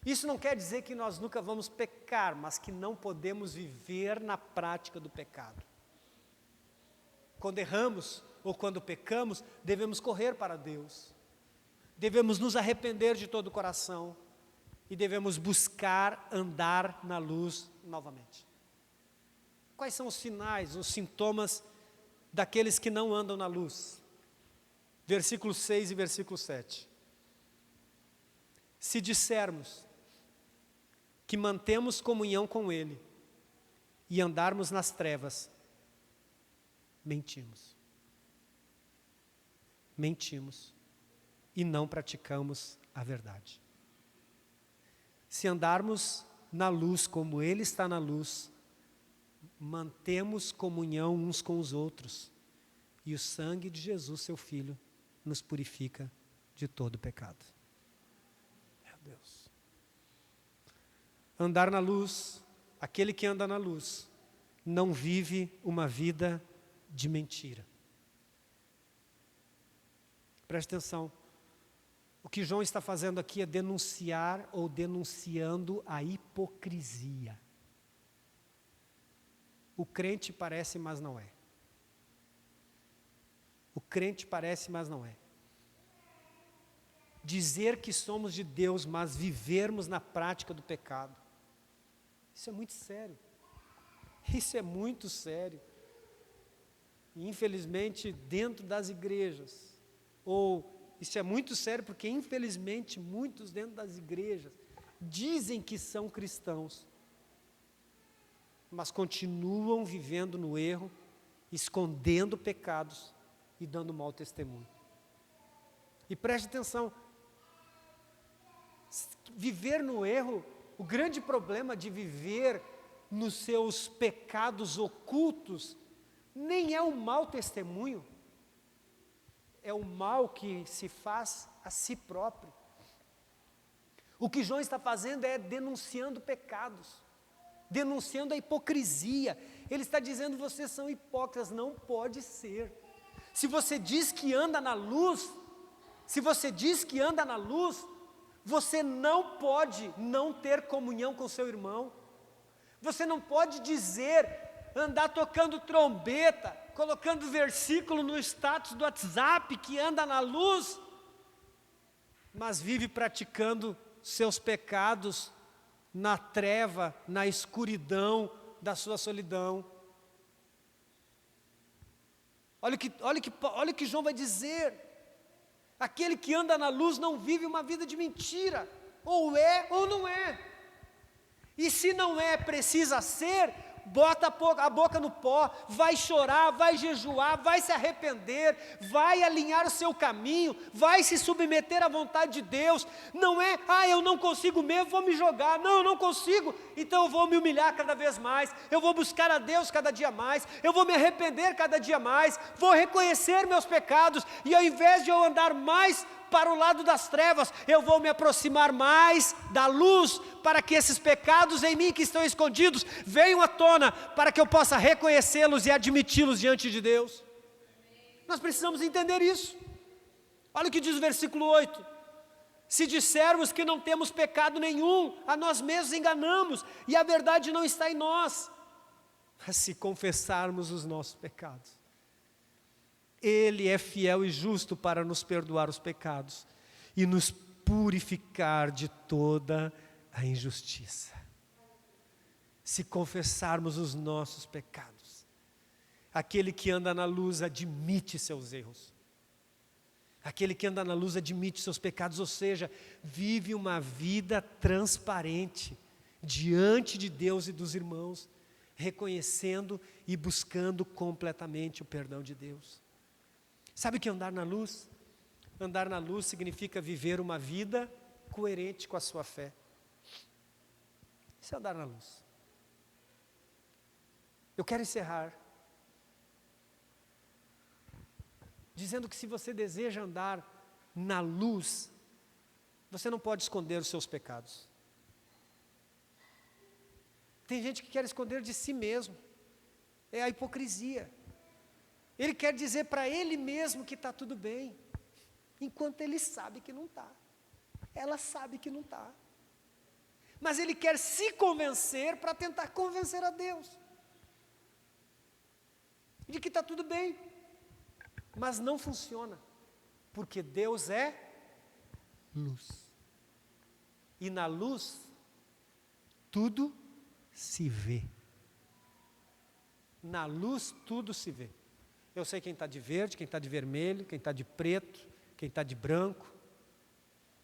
Isso não quer dizer que nós nunca vamos pecar, mas que não podemos viver na prática do pecado. Quando erramos ou quando pecamos, devemos correr para Deus. Devemos nos arrepender de todo o coração e devemos buscar andar na luz novamente. Quais são os sinais, os sintomas daqueles que não andam na luz? Versículo 6 e versículo 7. Se dissermos que mantemos comunhão com Ele e andarmos nas trevas, mentimos. Mentimos e não praticamos a verdade. Se andarmos na luz como Ele está na luz, mantemos comunhão uns com os outros, e o sangue de Jesus, seu Filho, nos purifica de todo pecado. Meu Deus. Andar na luz, aquele que anda na luz, não vive uma vida de mentira. Preste atenção. O que João está fazendo aqui é denunciar ou denunciando a hipocrisia. O crente parece, mas não é. O crente parece, mas não é. Dizer que somos de Deus, mas vivermos na prática do pecado. Isso é muito sério. Isso é muito sério. E, infelizmente, dentro das igrejas, ou isso é muito sério porque, infelizmente, muitos dentro das igrejas dizem que são cristãos, mas continuam vivendo no erro, escondendo pecados e dando mau testemunho. E preste atenção, viver no erro, o grande problema de viver nos seus pecados ocultos, nem é o mau testemunho, é o mal que se faz a si próprio. O que João está fazendo é denunciando pecados, denunciando a hipocrisia. Ele está dizendo: vocês são hipócritas, não pode ser. Se você diz que anda na luz, você não pode não ter comunhão com seu irmão. Você não pode andar tocando trombeta, colocando versículo no status do WhatsApp que anda na luz, mas vive praticando seus pecados na treva, na escuridão da sua solidão. Olha o que João vai dizer. Aquele que anda na luz não vive uma vida de mentira. Ou é ou não é. E se não é, precisa ser, bota a boca no pó, vai chorar, vai jejuar, vai se arrepender, vai alinhar o seu caminho, vai se submeter à vontade de Deus. Não é, eu não consigo mesmo, vou me jogar. Não, eu não consigo, então eu vou me humilhar cada vez mais, eu vou buscar a Deus cada dia mais, eu vou me arrepender cada dia mais, vou reconhecer meus pecados, e ao invés de eu andar mais para o lado das trevas, eu vou me aproximar mais da luz, para que esses pecados em mim que estão escondidos venham à tona, para que eu possa reconhecê-los e admiti-los diante de Deus. Nós precisamos entender isso. Olha o que diz o versículo 8: se dissermos que não temos pecado nenhum, a nós mesmos enganamos, e a verdade não está em nós. Mas se confessarmos os nossos pecados, Ele é fiel e justo para nos perdoar os pecados e nos purificar de toda a injustiça. Se confessarmos os nossos pecados, aquele que anda na luz admite seus erros. Aquele que anda na luz admite seus pecados, ou seja, vive uma vida transparente diante de Deus e dos irmãos, reconhecendo e buscando completamente o perdão de Deus. Sabe o que é andar na luz? Andar na luz significa viver uma vida coerente com a sua fé. Isso é andar na luz. Eu quero encerrar dizendo que se você deseja andar na luz, você não pode esconder os seus pecados. Tem gente que quer esconder de si mesmo, é a hipocrisia. Ele quer dizer para ele mesmo que está tudo bem, enquanto ele sabe que não está. Ela sabe que não está. Mas ele quer se convencer para tentar convencer a Deus de que está tudo bem. Mas não funciona, porque Deus é luz. E na luz, tudo se vê. Na luz, tudo se vê. Eu sei quem está de verde, quem está de vermelho, quem está de preto, quem está de branco.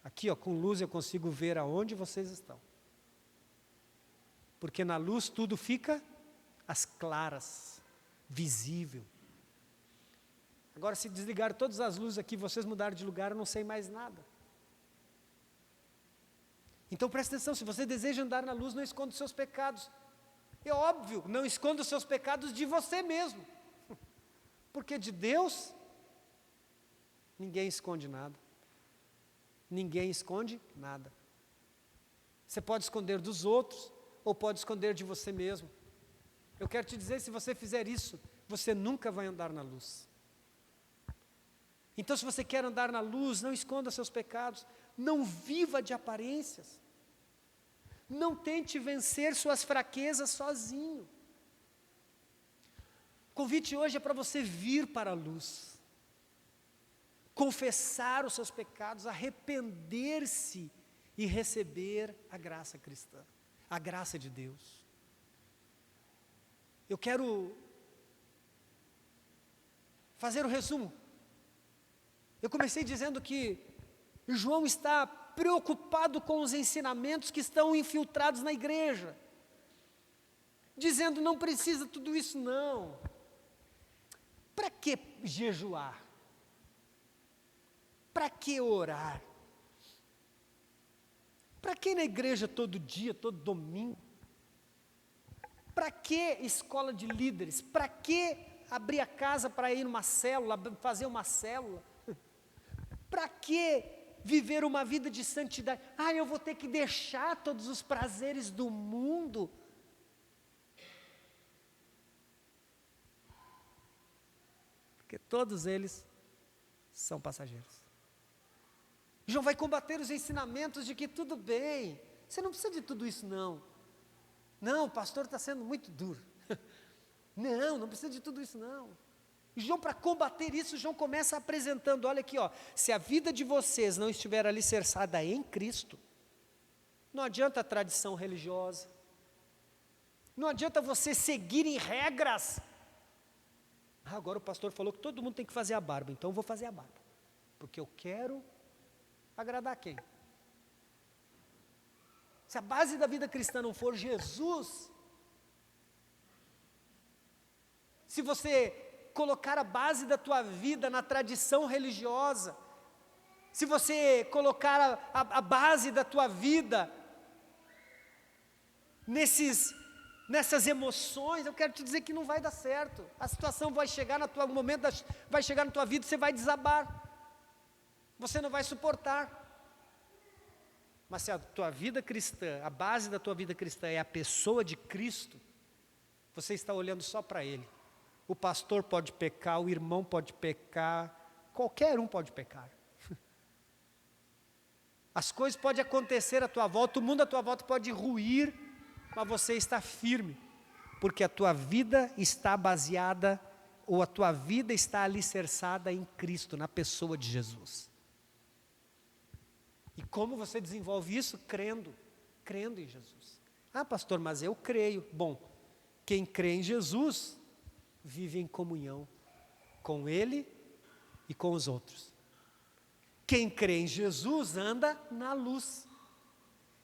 Aqui, ó, com luz eu consigo ver aonde vocês estão. Porque na luz tudo fica às claras, visível. Agora, se desligar todas as luzes aqui, vocês mudarem de lugar, eu não sei mais nada. Então presta atenção, se você deseja andar na luz, não esconda os seus pecados. É óbvio, não esconda os seus pecados de você mesmo. Porque de Deus, ninguém esconde nada. Ninguém esconde nada. Você pode esconder dos outros, ou pode esconder de você mesmo. Eu quero te dizer, se você fizer isso, você nunca vai andar na luz. Então, se você quer andar na luz, não esconda seus pecados, não viva de aparências, não tente vencer suas fraquezas sozinho. O convite hoje é para você vir para a luz, confessar os seus pecados, arrepender-se e receber a graça cristã, a graça de Deus. Eu quero fazer o resumo. Eu comecei dizendo que João está preocupado com os ensinamentos que estão infiltrados na igreja, dizendo não precisa tudo isso não. Para que jejuar? Para que orar? Para que ir na igreja todo dia, todo domingo? Para que escola de líderes? Para que abrir a casa para ir numa célula, fazer uma célula? Para que viver uma vida de santidade? Eu vou ter que deixar todos os prazeres do mundo. Porque todos eles são passageiros. João vai combater os ensinamentos de que tudo bem, você não precisa de tudo isso não. Não, o pastor está sendo muito duro. Não precisa de tudo isso não. João, para combater isso, João começa apresentando, olha aqui, ó, se a vida de vocês não estiver alicerçada em Cristo, não adianta a tradição religiosa, não adianta você seguir em regras. Agora o pastor falou que todo mundo tem que fazer a barba, então eu vou fazer a barba, porque eu quero agradar quem? Se a base da vida cristã não for Jesus, se você colocar a base da tua vida na tradição religiosa, se você colocar a base da tua vida nessas emoções, eu quero te dizer que não vai dar certo. A situação vai chegar vai chegar na tua vida e você vai desabar. Você não vai suportar. Mas se a tua vida cristã, a base da tua vida cristã é a pessoa de Cristo, você está olhando só para Ele. O pastor pode pecar, o irmão pode pecar, qualquer um pode pecar. As coisas podem acontecer à tua volta, o mundo à tua volta pode ruir, mas você está firme, porque a tua vida está baseada, ou a tua vida está alicerçada em Cristo, na pessoa de Jesus. E como você desenvolve isso? Crendo em Jesus. Ah, pastor, mas eu creio. Bom, quem crê em Jesus, vive em comunhão com Ele e com os outros. Quem crê em Jesus anda na luz.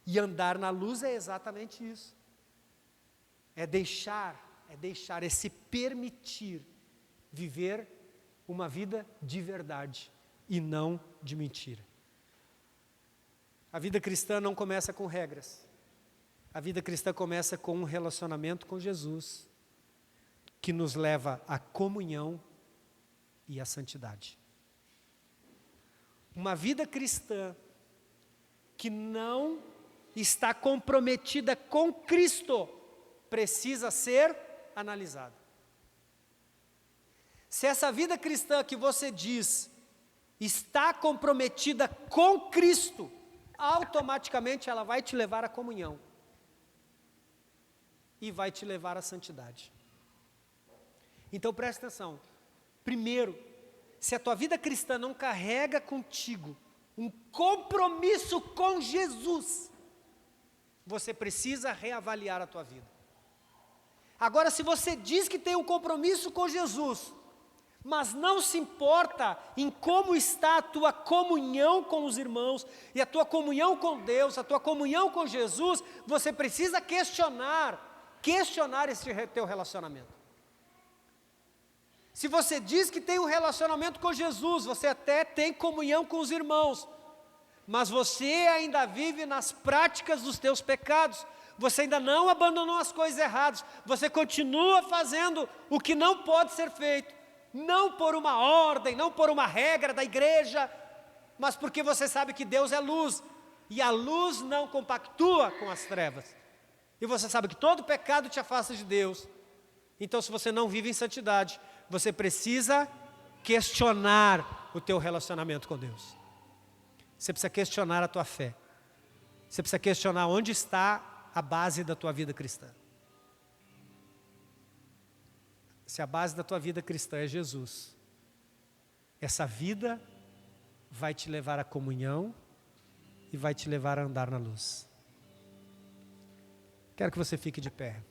E andar na luz é exatamente isso. É se permitir viver uma vida de verdade e não de mentira. A vida cristã não começa com regras. A vida cristã começa com um relacionamento com Jesus, que nos leva à comunhão e à santidade. Uma vida cristã que não está comprometida com Cristo precisa ser analisada. Se essa vida cristã que você diz está comprometida com Cristo, automaticamente ela vai te levar à comunhão e vai te levar à santidade. Então presta atenção. Primeiro, se a tua vida cristã não carrega contigo um compromisso com Jesus, você precisa reavaliar a tua vida. Agora, se você diz que tem um compromisso com Jesus, mas não se importa em como está a tua comunhão com os irmãos, e a tua comunhão com Deus, a tua comunhão com Jesus, você precisa questionar esse teu relacionamento. Se você diz que tem um relacionamento com Jesus, você até tem comunhão com os irmãos, mas você ainda vive nas práticas dos teus pecados, você ainda não abandonou as coisas erradas, você continua fazendo o que não pode ser feito, não por uma ordem, não por uma regra da igreja, mas porque você sabe que Deus é luz, e a luz não compactua com as trevas, e você sabe que todo pecado te afasta de Deus. Então, se você não vive em santidade, você precisa questionar o teu relacionamento com Deus. Você precisa questionar a tua fé. Você precisa questionar onde está a base da tua vida cristã. Se a base da tua vida cristã é Jesus, essa vida vai te levar à comunhão e vai te levar a andar na luz. Quero que você fique de pé.